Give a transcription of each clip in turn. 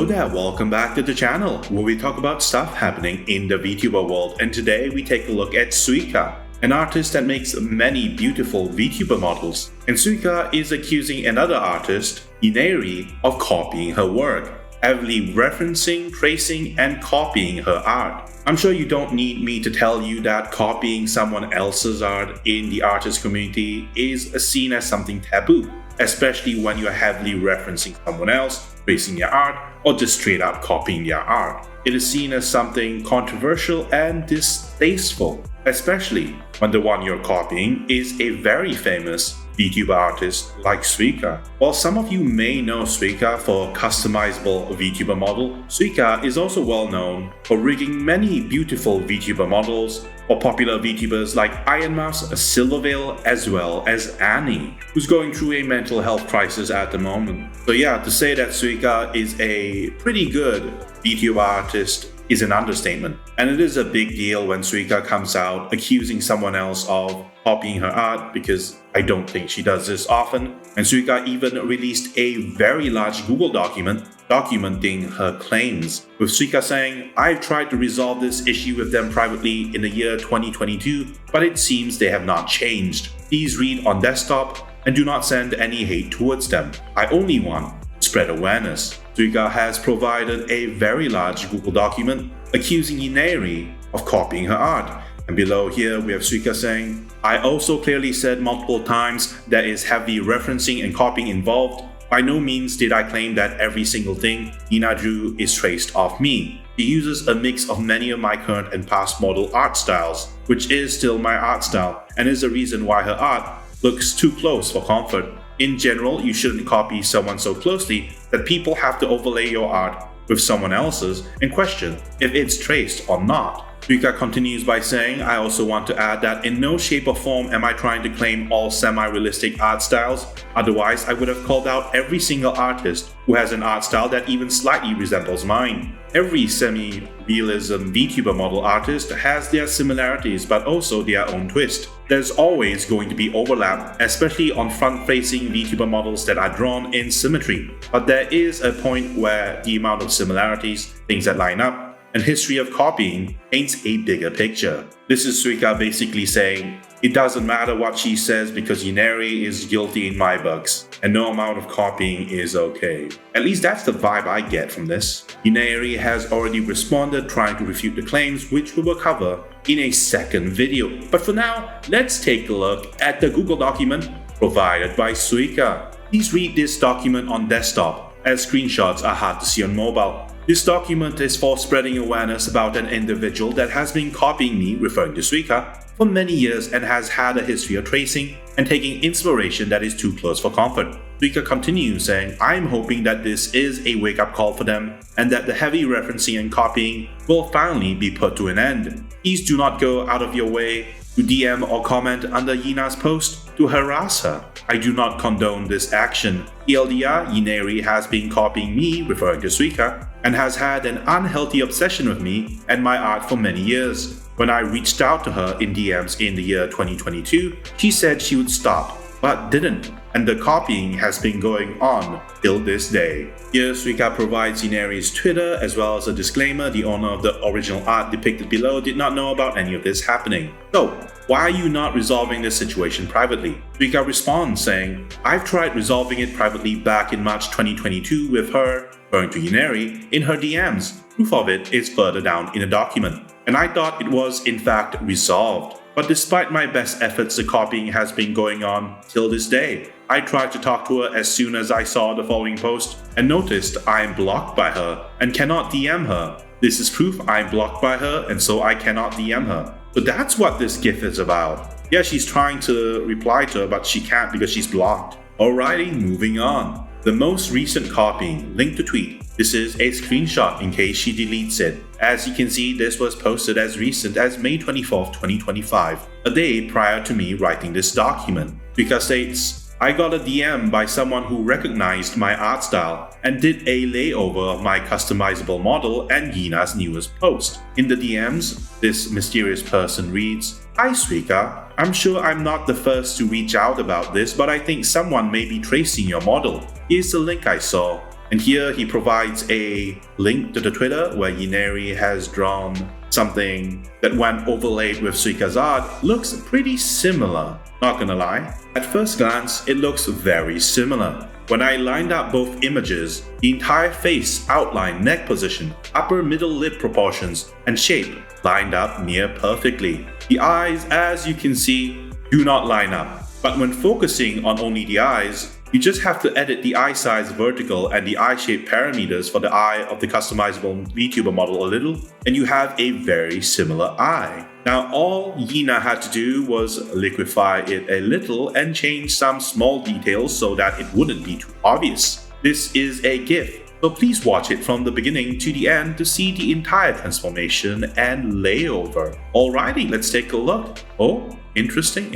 there, welcome back to the channel where we talk about stuff happening in the VTuber world, and today we take a look at Suiika, an artist that makes many beautiful VTuber models. And Suiika is accusing another artist, Inari, of copying her work, heavily referencing, tracing, and copying her art. I'm sure you don't need me to tell you that copying someone else's art in the artist community is seen as something taboo, especially when you're heavily referencing someone else, tracing their art, or just straight up copying their art. It is seen as something controversial and distasteful, especially when the one you're copying is a very famous VTuber artist like Suiika. While some of you may know Suiika for a customizable VTuber model, Suiika is also well known for rigging many beautiful VTuber models for popular VTubers like ironmouse, silvervale, as well as Annie, who's going through a mental health crisis at the moment. So yeah, to say that Suiika is a pretty good VTuber artist is an understatement. And it is a big deal when Suiika comes out accusing someone else of copying her art, because I don't think she does this often. And Suiika even released a very large Google document documenting her claims, with Suiika saying, "I've tried to resolve this issue with them privately in the year 2022, but it seems they have not changed. Please read on desktop and do not send any hate towards them. I only want to spread awareness." Suiika has provided a very large Google document accusing Inari of copying her art. And below here we have Suiika saying, "I also clearly said multiple times there is heavy referencing and copying involved. By no means did I claim that every single thing Ina drew is traced off me. She uses a mix of many of my current and past model art styles, which is still my art style, and is the reason why her art looks too close for comfort. In general, you shouldn't copy someone so closely that people have to overlay your art with someone else's and question if it's traced or not." Suiika continues by saying, "I also want to add that in no shape or form am I trying to claim all semi-realistic art styles. Otherwise, I would have called out every single artist who has an art style that even slightly resembles mine. Every semi-realism VTuber model artist has their similarities but also their own twist. There's always going to be overlap, especially on front-facing VTuber models that are drawn in symmetry. But there is a point where the amount of similarities, things that line up, and history of copying paints a bigger picture." This is Suiika basically saying, it doesn't matter what she says because Inari is guilty in my books, and no amount of copying is okay. At least that's the vibe I get from this. Inari has already responded, trying to refute the claims, which we will cover in a second video. But for now, let's take a look at the Google document provided by Suiika. Please read this document on desktop, as screenshots are hard to see on mobile. This document is for spreading awareness about an individual that has been copying me, referring to Suiika, for many years and has had a history of tracing and taking inspiration that is too close for comfort. Suiika continues saying, "I'm hoping that this is a wake-up call for them and that the heavy referencing and copying will finally be put to an end. Please do not go out of your way to DM or comment under Yina's post to harass her. I do not condone this action. TLDR, Inari has been copying me," referring to Suiika, "and has had an unhealthy obsession with me and my art for many years. When I reached out to her in DMs in the year 2022, she said she would stop, but didn't, and the copying has been going on till this day." Here, Suiika provides Inari's Twitter as well as a disclaimer. The owner of the original art depicted below did not know about any of this happening. So, why are you not resolving this situation privately? Suiika responds saying, "I've tried resolving it privately back in March 2022 with her," referring to Inari, "in her DMs. Proof of it is further down in the document. And I thought it was in fact resolved. But despite my best efforts, the copying has been going on till this day. I tried to talk to her as soon as I saw the following post and noticed I am blocked by her and cannot DM her. This is proof I'm blocked by her and so I cannot DM her." So that's what this GIF is about. Yeah, she's trying to reply to her but she can't because she's blocked. Alrighty, moving on. The most recent copying, link to tweet. This is a screenshot in case she deletes it. As you can see, this was posted as recent as May 24th, 2025, a day prior to me writing this document. Suiika states, "I got a DM by someone who recognized my art style and did a layover of my customizable model and Yina's newest post. In the DMs, this mysterious person reads, 'Hi Suiika, I'm sure I'm not the first to reach out about this, but I think someone may be tracing your model. Here's the link I saw. And here he provides a link to the Twitter where Yineri has drawn something that, when overlaid with Suiika's art, looks pretty similar. Not gonna lie, at first glance it looks very similar. When I lined up both images, the entire face, outline, neck position, upper middle lip proportions, and shape lined up near perfectly. The eyes, as you can see, do not line up. But when focusing on only the eyes, you just have to edit the eye size vertical and the eye shape parameters for the eye of the customizable VTuber model a little, and you have a very similar eye. Now all Yina had to do was liquefy it a little and change some small details so that it wouldn't be too obvious. This is a GIF, so please watch it from the beginning to the end to see the entire transformation and layover. Alrighty, let's take a look. Oh, interesting.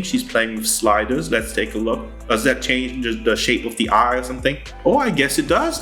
She's playing with sliders. Let's take a look. Does that change the shape of the eye or something? Oh, I guess it does.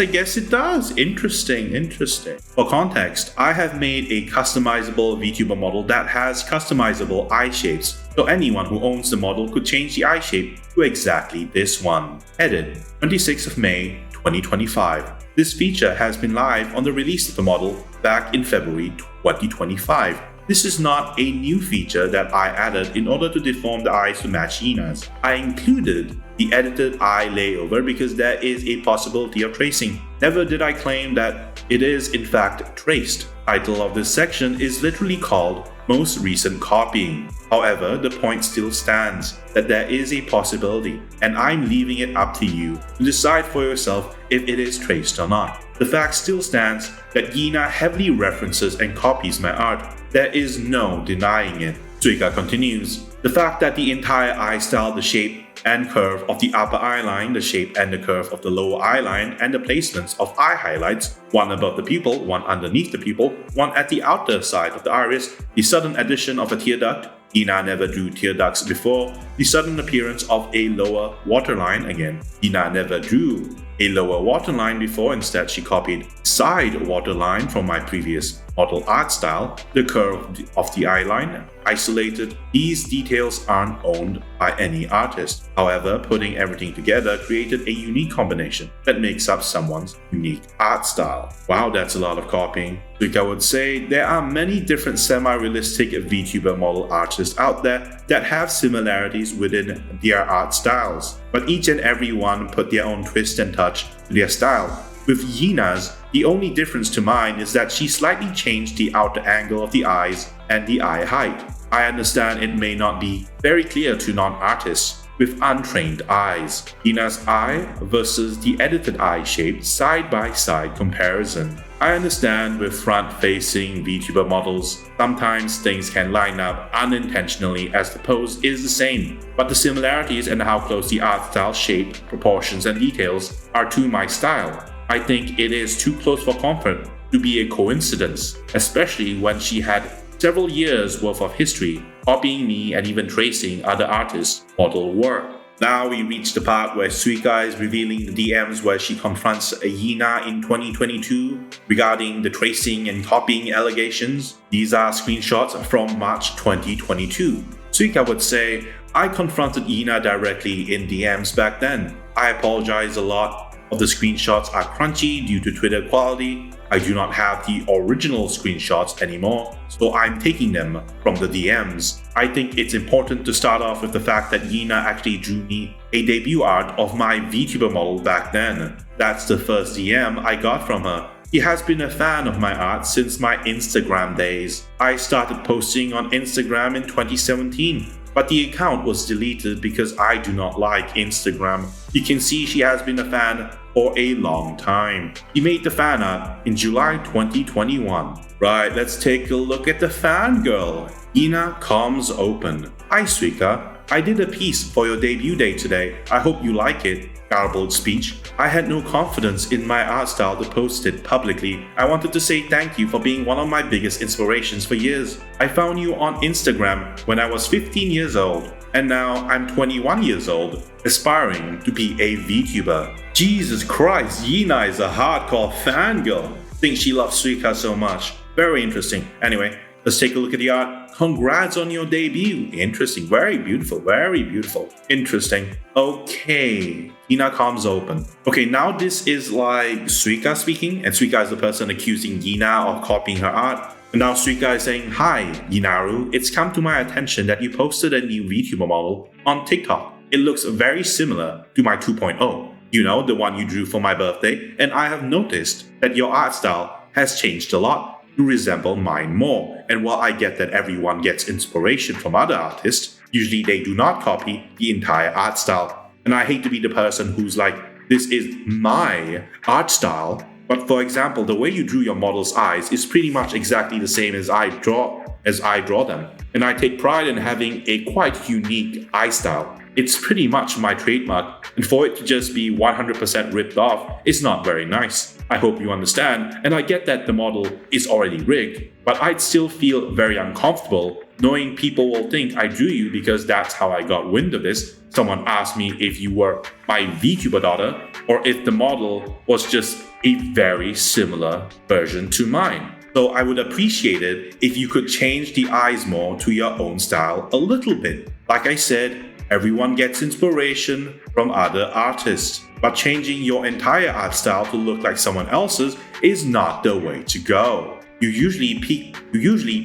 Interesting. For context, I have made a customizable VTuber model that has customizable eye shapes, so anyone who owns the model could change the eye shape to exactly this one. Edit, 26th of May, 2025. This feature has been live on the release of the model back in February 2025. This is not a new feature that I added in order to deform the eyes to match Yina's. I included the edited eye layover because there is a possibility of tracing. Never did I claim that it is in fact traced. Title of this section is literally called Most Recent Copying. However, the point still stands that there is a possibility, and I'm leaving it up to you to decide for yourself if it is traced or not. The fact still stands that Yina heavily references and copies my art. There is no denying it. Suiika continues. The fact that the entire eye style, the shape and curve of the upper eye line, the shape and the curve of the lower eye line, and the placements of eye highlights, one above the pupil, one underneath the pupil, one at the outer side of the iris, the sudden addition of a tear duct, Yina never drew tear ducts before, the sudden appearance of a lower waterline again. Yina never drew a lower waterline before, instead she copied side waterline from my previous model art style, the curve of the eye line, isolated. These details aren't owned by any artist. However, putting everything together created a unique combination that makes up someone's unique art style. Wow, that's a lot of copying. Suiika would say there are many different semi-realistic VTuber model artists out there that have similarities within their art styles, but each and every one put their own twist and touch to their style. With Yina's, the only difference to mine is that she slightly changed the outer angle of the eyes and the eye height. I understand it may not be very clear to non-artists with untrained eyes. Yina's eye versus the edited eye shape side-by-side comparison. I understand with front-facing VTuber models, sometimes things can line up unintentionally as the pose is the same, but the similarities and how close the art style, shape, proportions, and details are to my style. I think it is too close for comfort to be a coincidence, especially when she had several years worth of history copying me and even tracing other artists' model work. Now we reach the part where Suiika is revealing the DMs where she confronts Yina in 2022 regarding the tracing and copying allegations. These are screenshots from March 2022. Suiika would say, I confronted Yina directly in DMs back then. I apologize a lot. Of the screenshots are crunchy due to Twitter quality. I do not have the original screenshots anymore, so I'm taking them from the DMs. I think it's important to start off with the fact that Yina actually drew me a debut art of my VTuber model back then. That's the first DM I got from her. She has been a fan of my art since my Instagram days. I started posting on Instagram in 2017. But the account was deleted because I do not like Instagram. You can see she has been a fan for a long time. She made the fan art in July 2021. Right, let's take a look at the fangirl. Yina comes open. Hi Suiika, I did a piece for your debut day today. I hope you like it. Garbled speech. I had no confidence in my art style to post it publicly. I wanted to say thank you for being one of my biggest inspirations for years. I found you on Instagram when I was 15 years old, and now I'm 21 years old, aspiring to be a VTuber. Jesus Christ, Yina is a hardcore fangirl. Think she loves Suiika so much. Very interesting. Anyway, Let's take a look at the art. Congrats on your debut. Interesting. Very beautiful. Very beautiful. Interesting. Okay. Gina comes open. Okay, now this is like Suiika speaking, and Suiika is the person accusing Gina of copying her art. And now Suiika is saying, "Hi, Ginaru. It's come to my attention that you posted a new VTuber model on TikTok. It looks very similar to my 2.0. You know, the one you drew for my birthday, and I have noticed that your art style has changed a lot to resemble mine more. And while I get that everyone gets inspiration from other artists, usually they do not copy the entire art style. And I hate to be the person who's like, this is my art style. But for example, the way you drew your model's eyes is pretty much exactly the same as I draw them. And I take pride in having a quite unique eye style. It's pretty much my trademark, and for it to just be 100% ripped off is not very nice. I hope you understand, and I get that the model is already rigged, but I'd still feel very uncomfortable knowing people will think I drew you because that's how I got wind of this. Someone asked me if you were my VTuber daughter, or if the model was just a very similar version to mine. So I would appreciate it if you could change the eyes more to your own style a little bit. Like I said, everyone gets inspiration from other artists, but changing your entire art style to look like someone else's is not the way to go. You usually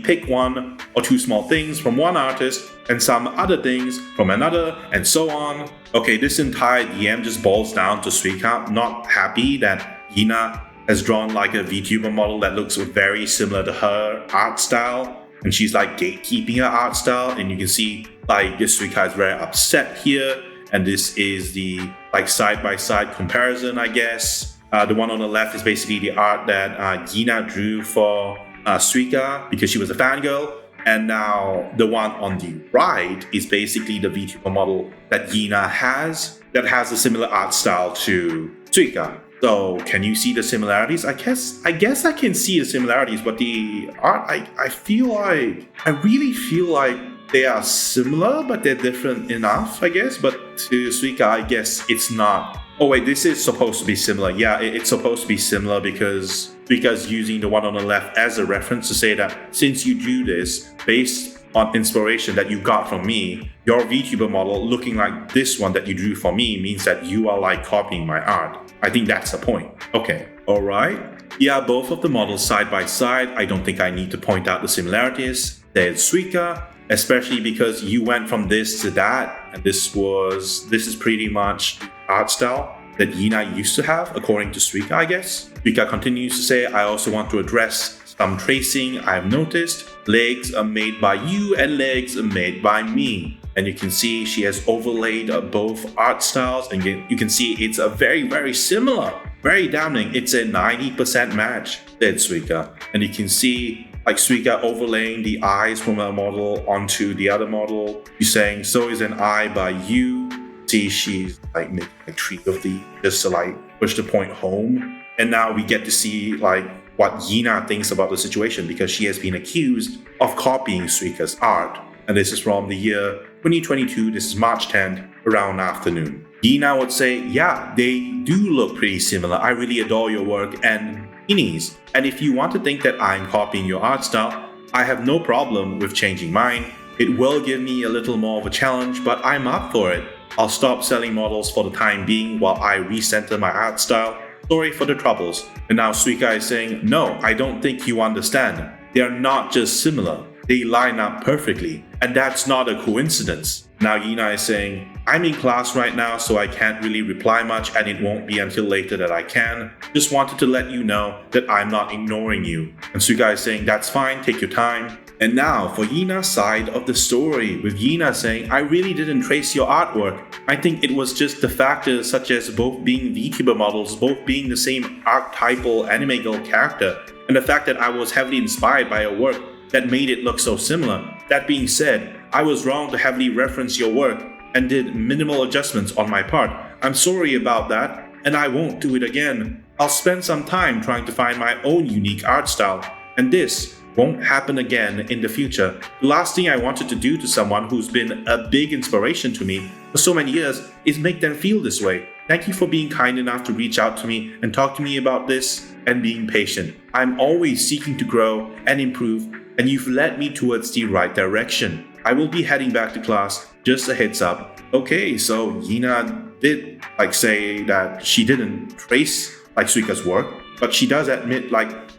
pick one or two small things from one artist and some other things from another, and so on. Okay, this entire DM just boils down to Suiika not happy that Gina has drawn like a VTuber model that looks very similar to her art style, and she's like gatekeeping her art style, and you can see like this Suiika is very upset here. And this is the like side-by-side comparison, I guess. The one on the left is basically the art that Gina drew for Suiika because she was a fangirl. And now the one on the right is basically the VTuber model that Gina has that has a similar art style to Suiika. So can you see the similarities? I guess I can see the similarities, but the art, I really feel like they are similar, but they're different enough, I guess. But to Suiika, I guess it's not. Oh wait, this is supposed to be similar. Yeah, it's supposed to be similar because Suiika's using the one on the left as a reference to say that since you drew this based on inspiration that you got from me, your VTuber model looking like this one that you drew for me means that you are like copying my art. I think that's the point. Okay, alright. Yeah, both of the models side by side. I don't think I need to point out the similarities. There's Suiika, especially because you went from this to that, and this is pretty much art style that Gina used to have, according to Suiika, I guess. Suiika continues to say, I also want to address some tracing I've noticed. Legs are made by you and legs are made by me. And you can see she has overlaid both art styles, and you can see it's a very, very similar, very damning. It's a 90% match, said Suiika. And you can see like Suiika overlaying the eyes from a model onto the other model. She's saying, so is an eye by you. See, she's like making a treat of the, just to like push the point home. And now we get to see like what Gina thinks about the situation because she has been accused of copying Suiika's art. And this is from the year 2022. This is March 10th, around afternoon. Gina would say, yeah, they do look pretty similar. I really adore your work and Inis. And if you want to think that I'm copying your art style, I have no problem with changing mine. It will give me a little more of a challenge, but I'm up for it. I'll stop selling models for the time being while I recenter my art style. Sorry for the troubles. And now Suiika is saying, no, I don't think you understand. They are not just similar. They line up perfectly. And that's not a coincidence. Now Gina is saying, I'm in class right now, so I can't really reply much, and it won't be until later that I can. Just wanted to let you know that I'm not ignoring you. And Suiika is saying, that's fine, take your time. And now for Gina's side of the story, with Gina saying, I really didn't trace your artwork. I think it was just the factors such as both being VTuber models, both being the same archetypal anime girl character, and the fact that I was heavily inspired by your work that made it look so similar. That being said, I was wrong to heavily reference your work and did minimal adjustments on my part. I'm sorry about that, and I won't do it again. I'll spend some time trying to find my own unique art style, and this won't happen again in the future. The last thing I wanted to do to someone who's been a big inspiration to me for so many years is make them feel this way. Thank you for being kind enough to reach out to me and talk to me about this and being patient. I'm always seeking to grow and improve, and you've led me towards the right direction. I will be heading back to class, just a heads up. Okay, so Yina did say that she didn't trace Suika's work, but she does admit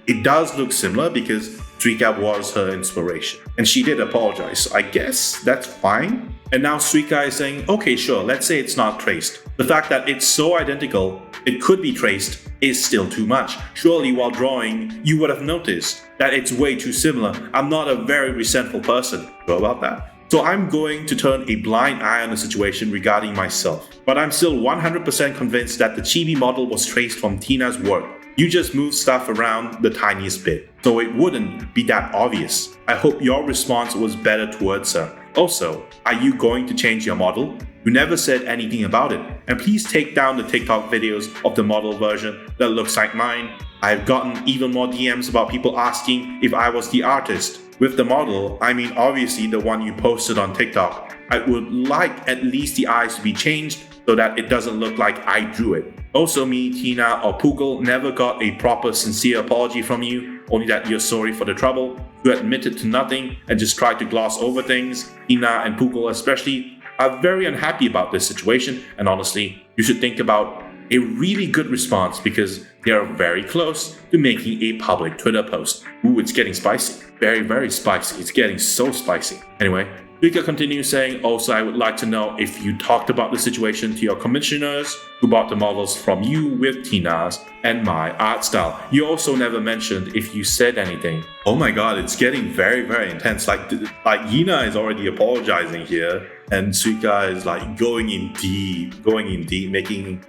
it does look similar because Suiika was her inspiration. And she did apologize, so I guess that's fine. And now Suiika is saying, okay, sure, let's say it's not traced. The fact that it's so identical, it could be traced, is still too much. Surely while drawing, you would have noticed that it's way too similar. I'm not a very resentful person. What about that? So I'm going to turn a blind eye on the situation regarding myself. But I'm still 100% convinced that the chibi model was traced from Tina's work. You just moved stuff around the tiniest bit, so it wouldn't be that obvious. I hope your response was better towards her. Also, are you going to change your model? You never said anything about it, and please take down the TikTok videos of the model version that looks like mine. I've gotten even more DMs about people asking if I was the artist. With the model, I mean obviously the one you posted on TikTok. I would like at least the eyes to be changed so that it doesn't look like I drew it. Also, me, Tina, or Poogle never got a proper sincere apology from you, only that you're sorry for the trouble. You admitted to nothing and just tried to gloss over things. Tina and Poogle especially are very unhappy about this situation, and honestly, you should think about a really good response because they are very close to making a public Twitter post. Ooh, it's getting spicy. Very, very spicy. It's getting so spicy. Anyway, Suiika continues saying, also I would like to know if you talked about the situation to your commissioners who bought the models from you with Tina's and my art style. You also never mentioned if you said anything. Oh my god, it's getting very, very intense. Yina is already apologizing here, and Suiika is going in deep, making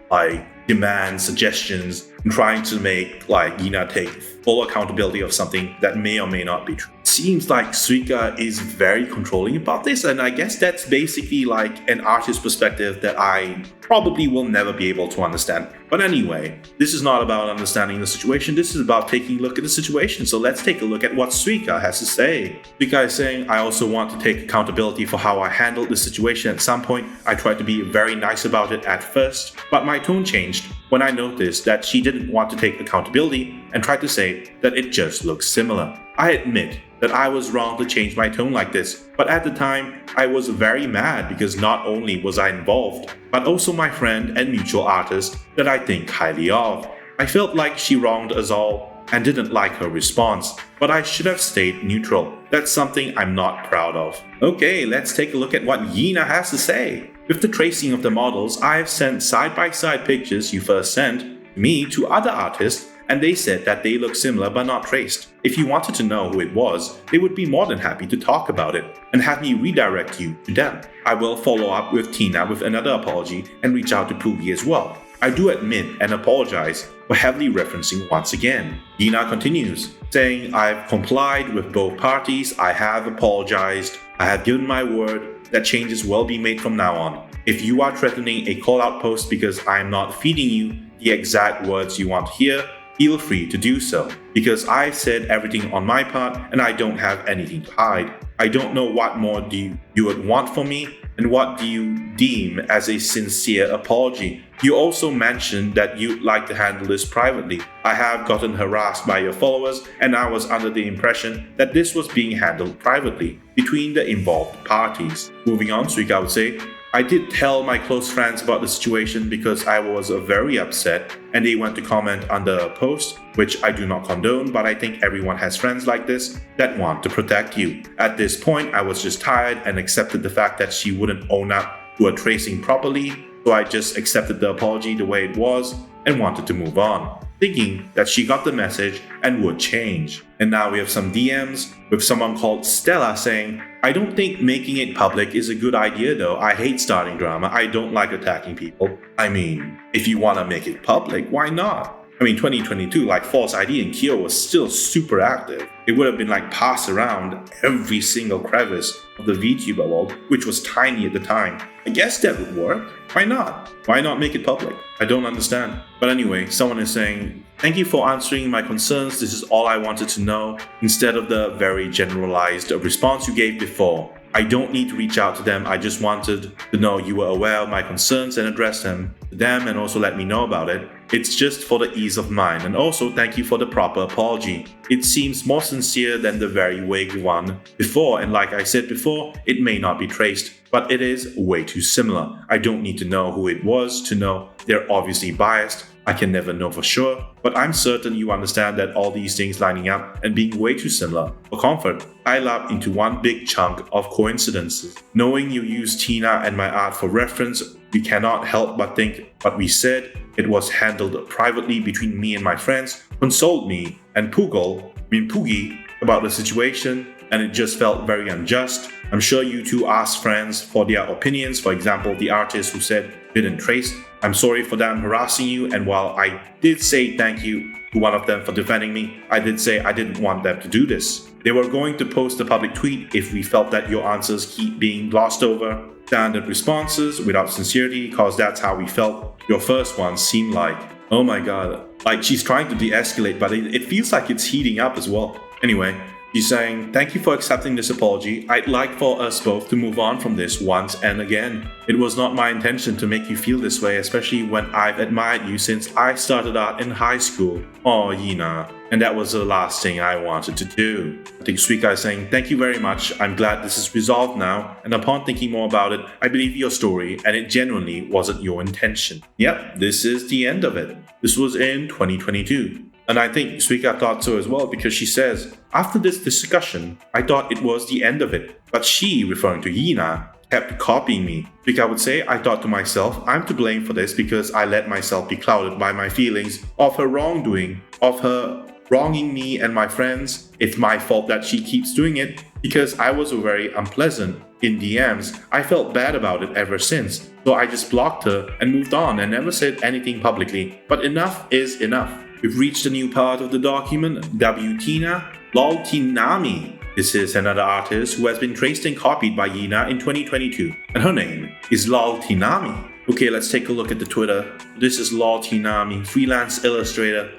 demands, suggestions, and trying to make Yina take full accountability of something that may or may not be true. Seems like Suiika is very controlling about this, and I guess that's basically an artist perspective that I probably will never be able to understand. But anyway, this is not about understanding the situation, this is about taking a look at the situation. So let's take a look at what Suiika has to say. Suiika is saying, I also want to take accountability for how I handled the situation at some point. I tried to be very nice about it at first, but my tone changed when I noticed that she didn't want to take accountability and tried to say that it just looks similar. I admit that I was wrong to change my tone like this, but at the time, I was very mad because not only was I involved, but also my friend and mutual artist that I think highly of. I felt like she wronged us all and didn't like her response, but I should have stayed neutral. That's something I'm not proud of. Okay, let's take a look at what Yina has to say. With the tracing of the models, I have sent side-by-side pictures you first sent me to other artists, and they said that they look similar but not traced. If you wanted to know who it was, they would be more than happy to talk about it and have me redirect you to them. I will follow up with Tina with another apology and reach out to Poogie as well. I do admit and apologize for heavily referencing once again. Yina continues, saying, I've complied with both parties, I have apologized, I have given my word that changes will be made from now on. If you are threatening a call-out post because I am not feeding you the exact words you want to hear, feel free to do so, because I've said everything on my part and I don't have anything to hide. I don't know what more you would want from me, and what do you deem as a sincere apology. You also mentioned that you'd like to handle this privately. I have gotten harassed by your followers, and I was under the impression that this was being handled privately between the involved parties. Moving on, Suiika would say, I did tell my close friends about the situation because I was very upset, and they went to comment under a post, which I do not condone, but I think everyone has friends like this that want to protect you. At this point, I was just tired and accepted the fact that she wouldn't own up to her tracing properly, so I just accepted the apology the way it was and wanted to move on, thinking that she got the message and would change. And now we have some DMs with someone called Stella saying, I don't think making it public is a good idea though. I hate starting drama. I don't like attacking people. I mean, if you want to make it public, why not? 2022, False ID and Kyo was still super active. It would have been passed around every single crevice of the VTuber world, which was tiny at the time. I guess that would work. Why not? Why not make it public? I don't understand. But anyway, someone is saying, thank you for answering my concerns. This is all I wanted to know, instead of the very generalized response you gave before. I don't need to reach out to them. I just wanted to know you were aware of my concerns and address them to them and also let me know about it. It's just for the ease of mind, and also thank you for the proper apology. It seems more sincere than the very vague one before, and like I said before, it may not be traced, but it is way too similar. I don't need to know who it was to know they're obviously biased. I can never know for sure, but I'm certain you understand that all these things lining up and being way too similar. For comfort, I lap into one big chunk of coincidences. Knowing you use Tina and my art for reference, we cannot help but think what we said. It was handled privately between me and my friends, consoled me and Poogie about the situation, and it just felt very unjust. I'm sure you two asked friends for their opinions, for example, the artist who said didn't trace. I'm sorry for them harassing you, and while I did say thank you to one of them for defending me, I did say I didn't want them to do this. They were going to post a public tweet if we felt that your answers keep being glossed over. Standard responses without sincerity, cause that's how we felt your first one seemed like. Oh my god, like she's trying to de-escalate, but it feels like it's heating up as well. Anyway, she's saying, thank you for accepting this apology. I'd like for us both to move on from this once and again. It was not my intention to make you feel this way, especially when I've admired you since I started art in high school. Oh, Yina. And that was the last thing I wanted to do. I think Suiika is saying, thank you very much. I'm glad this is resolved now. And upon thinking more about it, I believe your story and it genuinely wasn't your intention. Yep, this is the end of it. This was in 2022. And I think Suiika thought so as well, because she says, after this discussion, I thought it was the end of it. But she, referring to Yina, kept copying me. Suiika would say, I thought to myself, I'm to blame for this because I let myself be clouded by my feelings of her wrongdoing, of her wronging me and my friends. It's my fault that she keeps doing it because I was very unpleasant in DMs. I felt bad about it ever since. So I just blocked her and moved on and never said anything publicly. But enough is enough. We've reached a new part of the document. Tina Laltinami. This is another artist who has been traced and copied by Yina in 2022. And her name is Laltinami. Okay, let's take a look at the Twitter. This is Laltinami, freelance illustrator.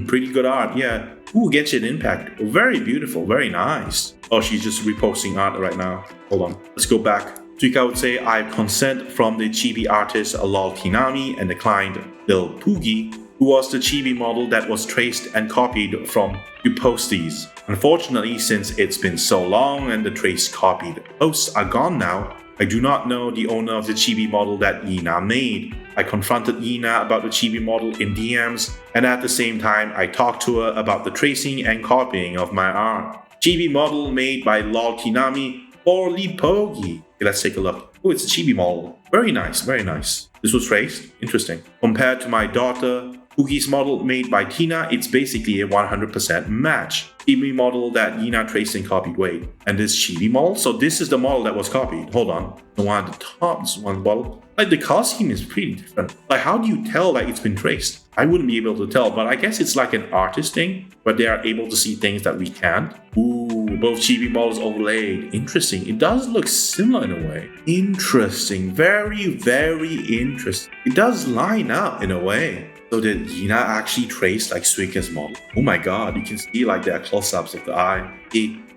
Pretty good art, yeah. Ooh, Genshin Impact. Very beautiful, very nice. Oh, she's just reposting art right now. Hold on. Let's go back. Suiika would say, I have consent from the chibi artist Laltinami and the client Lil Poogie, who was the chibi model that was traced and copied from, to post these. Unfortunately, since it's been so long and the traced copied posts are gone now, I do not know the owner of the chibi model that Yina made. I confronted Yina about the chibi model in DMs, and at the same time I talked to her about the tracing and copying of my art. Chibi model made by Laltinami for Lipogi. Okay, let's take a look. Oh, it's a chibi model. Very nice, very nice. This was traced. Interesting. Compared to my daughter Poogie's model made by Tina, it's basically a 100% match. Chibi model that Yina traced and copied. Wait, and this chibi model? So this is the model that was copied. Hold on. The one at the top, this one model. Like the color scheme is pretty different. Like how do you tell that it's been traced? I wouldn't be able to tell, but I guess it's like an artist thing, but they are able to see things that we can't. Ooh, both chibi models overlaid. Interesting. It does look similar in a way. Interesting. Very, very interesting. It does line up in a way. So did Yina actually trace like Suiika's model? Oh my god, you can see like there are close-ups of the eye,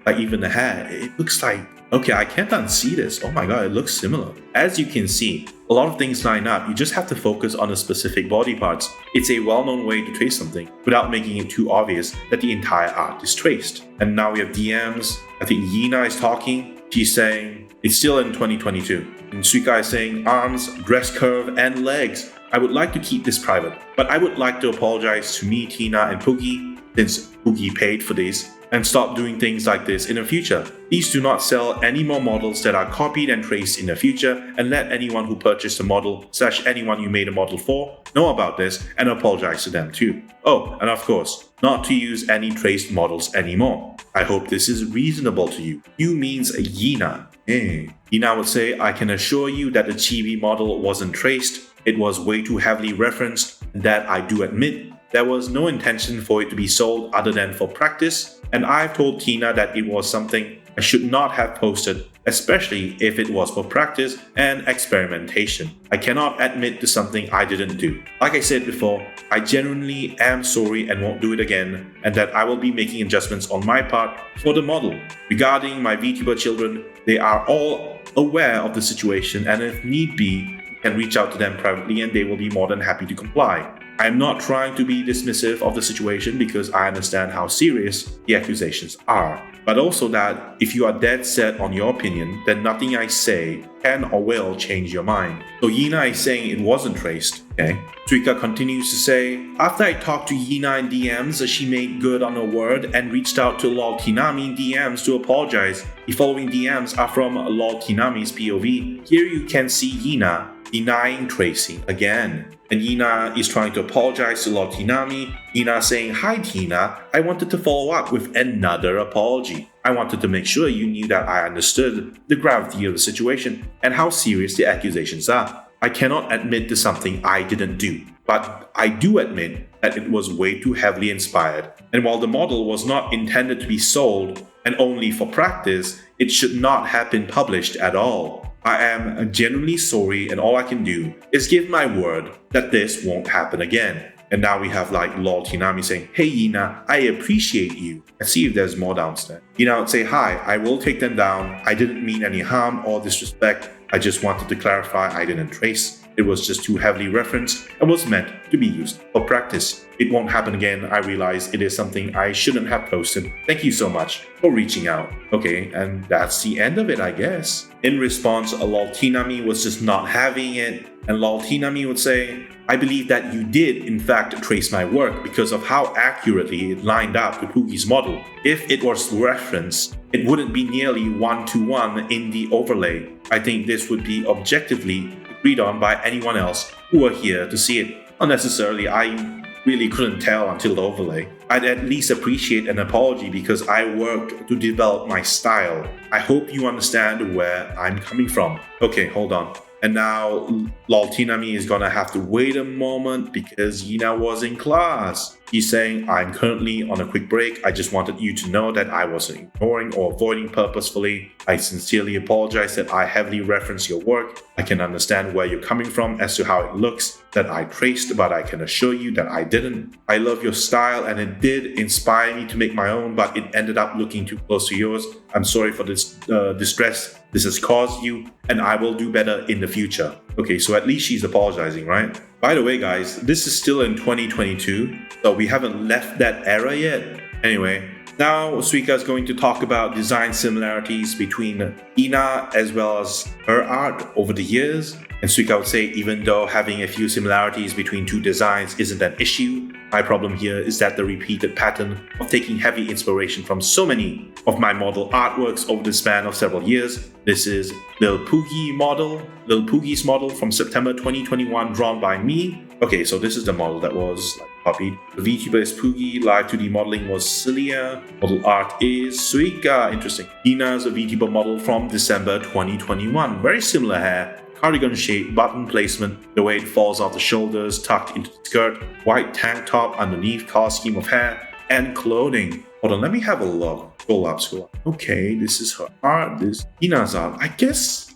like even the hair. It looks like, okay, I can't unsee this. Oh my god, it looks similar. As you can see, a lot of things line up. You just have to focus on the specific body parts. It's a well-known way to trace something without making it too obvious that the entire art is traced. And now we have DMs. I think Yina is talking. She's saying, it's still in 2022. And Suiika is saying, arms, dress curve, and legs. I would like to keep this private, but I would like to apologize to me, Tina, and Poogie, since Poogie paid for this, and stop doing things like this in the future. Please do not sell any more models that are copied and traced in the future, and let anyone who purchased a model / anyone you made a model for know about this and apologize to them too. Oh, and of course, not to use any traced models anymore. I hope this is reasonable to you. You means Yina. Yina would say, I can assure you that the chibi model wasn't traced. It was way too heavily referenced, and that I do admit. There was no intention for it to be sold other than for practice, and I've told Tina that it was something I should not have posted, especially if it was for practice and experimentation. I cannot admit to something I didn't do. Like I said before, I genuinely am sorry and won't do it again, and that I will be making adjustments on my part for the model. Regarding my VTuber children, they are all aware of the situation, and if need be, you can reach out to them privately and they will be more than happy to comply. I am not trying to be dismissive of the situation because I understand how serious the accusations are, but also that if you are dead set on your opinion, then nothing I say can or will change your mind. So Yina is saying it wasn't traced, okay? Suiika continues to say, after I talked to Yina in DMs, she made good on her word and reached out to Lol Tinami in DMs to apologize. The following DMs are from Lol Tinami's POV. Here you can see Yina denying tracing again. And Yina is trying to apologize to Lol Tinami. Yina saying, hi Tina, I wanted to follow up with another apology. I wanted to make sure you knew that I understood the gravity of the situation and how serious the accusations are. I cannot admit to something I didn't do, but I do admit that it was way too heavily inspired. And while the model was not intended to be sold and only for practice, it should not have been published at all. I am genuinely sorry, and all I can do is give my word that this won't happen again. And now we have like Lol Tinami saying, hey Yina, I appreciate you. Let's see if there's more downstairs. Yina would say, hi, I will take them down. I didn't mean any harm or disrespect. I just wanted to clarify I didn't trace. It was just too heavily referenced and was meant to be used for practice. It won't happen again. I realize it is something I shouldn't have posted. Thank you so much for reaching out. Okay, and that's the end of it, I guess. In response, Lol Tinami was just not having it, and Lol Tinami would say, I believe that you did in fact trace my work because of how accurately it lined up to Poogie's model. If it was referenced, it wouldn't be nearly 1-to-1 in the overlay. I think this would be objectively agreed on by anyone else who were here to see it. Unnecessarily, I really couldn't tell until the overlay. I'd at least appreciate an apology because I worked to develop my style. I hope you understand where I'm coming from. Okay, hold on. And now Lol Tinami is gonna have to wait a moment because Yina was in class. He's saying, I'm currently on a quick break. I just wanted you to know that I wasn't ignoring or avoiding purposefully. I sincerely apologize that I heavily referenced your work. I can understand where you're coming from as to how it looks that I traced, but I can assure you that I didn't. I love your style and it did inspire me to make my own, but it ended up looking too close to yours. I'm sorry for this distress this has caused you, and I will do better in the future. Okay, so at least she's apologizing, right? By the way, guys, this is still in 2022, so we haven't left that era yet. Anyway, now Suiika is going to talk about design similarities between Ina as well as her art over the years. And Suiika would say, even though having a few similarities between two designs isn't an issue, my problem here is that the repeated pattern of taking heavy inspiration from so many of my model artworks over the span of several years. This is Lil Poogie's model from September 2021, drawn by me. Okay, so this is the model that was copied. The VTuber is Poogie, live 2D modeling was Cilia, model art is Suiika. Interesting. Ina's a VTuber model from December 2021. Very similar hair, cardigan shape, button placement, the way it falls off the shoulders, tucked into the skirt, white tank top underneath, color scheme of hair, and clothing. Hold on, let me have a look. Scroll up. Okay, this is her art, this is Ina's art. I guess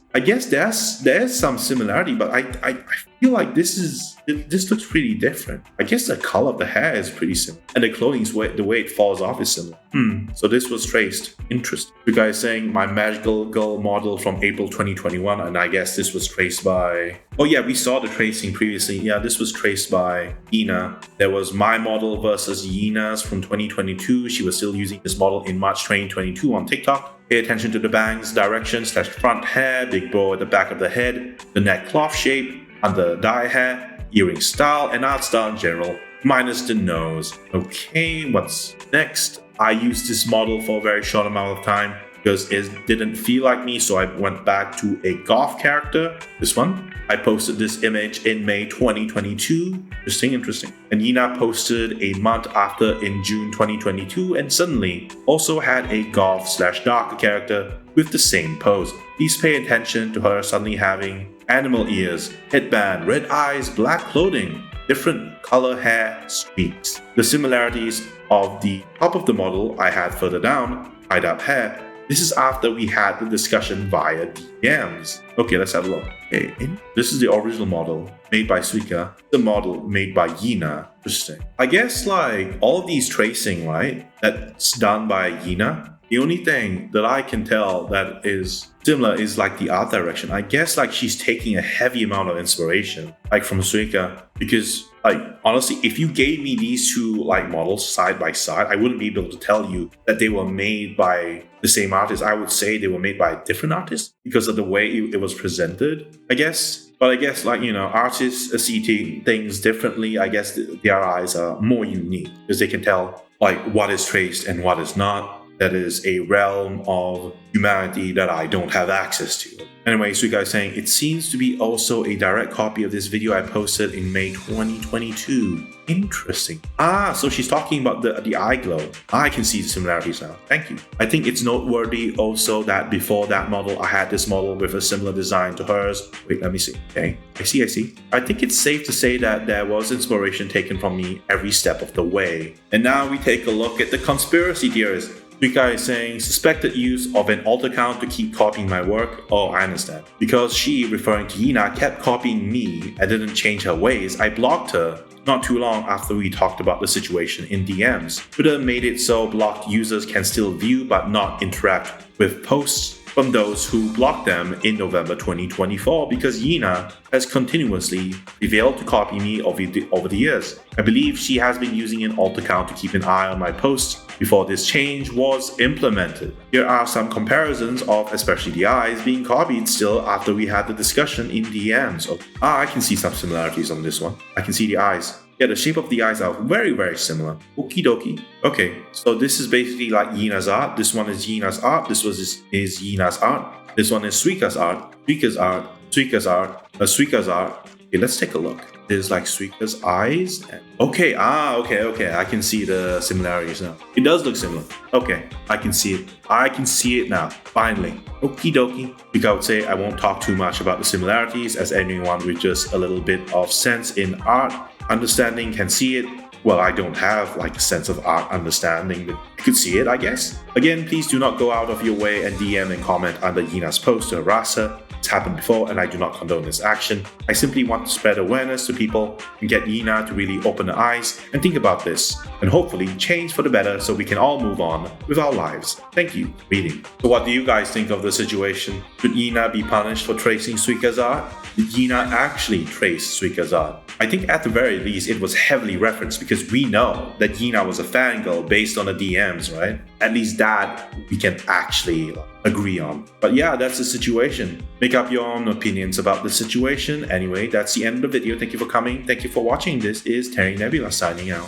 there's some similarity, but I feel like this looks pretty different. I guess the color of the hair is pretty similar, and the clothing's the way it falls off is similar. So this was traced. Interesting. You guys saying my magical girl model from April 2021, and I guess this was traced by. Oh yeah, we saw the tracing previously. Yeah, this was traced by Ina. There was my model versus Yina's from 2022. She was still using this model in March 2022 on TikTok. Pay attention to the bangs, direction / front hair, big bow at the back of the head, the neck cloth shape, under dye hair, earring style, and art style in general, minus the nose. Okay, what's next? I used this model for a very short amount of time because it didn't feel like me, so I went back to a goth character, this one. I posted this image in May 2022. Interesting. And Yina posted a month after in June 2022 and suddenly also had a goth / darker character with the same pose. Please pay attention to her suddenly having animal ears, headband, red eyes, black clothing, different color hair streaks. The similarities of the top of the model I had further down, tied up hair, This is after we had the discussion via DMs. Okay, let's have a look. Okay, this is the original model made by Suiika, the model made by Yina. Interesting. I guess like all of these tracing, right, that's done by Yina. The only thing that I can tell that is similar is like the art direction. I guess like she's taking a heavy amount of inspiration like from Suiika, because like honestly, if you gave me these two like models side by side, I wouldn't be able to tell you that they were made by the same artist. I would say they were made by a different artist because of the way it was presented, I guess. But I guess like, you know, artists see things differently. I guess their eyes are more unique because they can tell like what is traced and what is not. That is a realm of humanity that I don't have access to. Anyway, Suiika is saying, it seems to be also a direct copy of this video I posted in May 2022. Interesting. So she's talking about the eye glow. I can see the similarities now. Thank you. I think it's noteworthy also that before that model, I had this model with a similar design to hers. Wait, let me see. Okay, I see. I think it's safe to say that there was inspiration taken from me every step of the way. And now we take a look at the conspiracy theorists. Suiika is saying, suspected use of an alt account to keep copying my work. Oh, I understand. Because she, referring to Yina, kept copying me and didn't change her ways, I blocked her. Not too long after we talked about the situation in DMs. Twitter made it so blocked users can still view but not interact with posts from those who blocked them in November 2024 because Yina has continuously prevailed to copy me over the years. I believe she has been using an alt account to keep an eye on my posts before this change was implemented. Here are some comparisons of especially the eyes being copied still after we had the discussion in DMs. I can see some similarities on this one. I can see the eyes. Yeah, the shape of the eyes are very, very similar. Okie dokie. Okay, so this is basically like Yina's art. This one is Yina's art. This is Yina's art. This one is Suiika's art. Suiika's art. Suiika's art. Suiika's art. Okay, let's take a look. There's like Suiika's eyes. Okay, okay. I can see the similarities now. It does look similar. Okay, I can see it. I can see it now. Finally. Okie dokie. I would say I won't talk too much about the similarities, as anyone with just a little bit of sense in art understanding can see it. Well, I don't have like a sense of art understanding, but you could see it, I guess. Again, please do not go out of your way and DM and comment under Yina's post to harass her. It's happened before and I do not condone this action. I simply want to spread awareness to people and get Yina to really open her eyes and think about this and hopefully change for the better so we can all move on with our lives. Thank you for reading. So what do you guys think of the situation? Should Yina be punished for tracing Suiika's art? Did Yina actually trace Suiika's art? I think at the very least it was heavily referenced because we know that Yina was a fangirl based on the DMs, right? At least that we can actually agree on. But yeah, that's the situation. Make up your own opinions about the situation. Anyway, that's the end of the video. Thank you for coming. Thank you for watching. This is Terry Nebula signing out.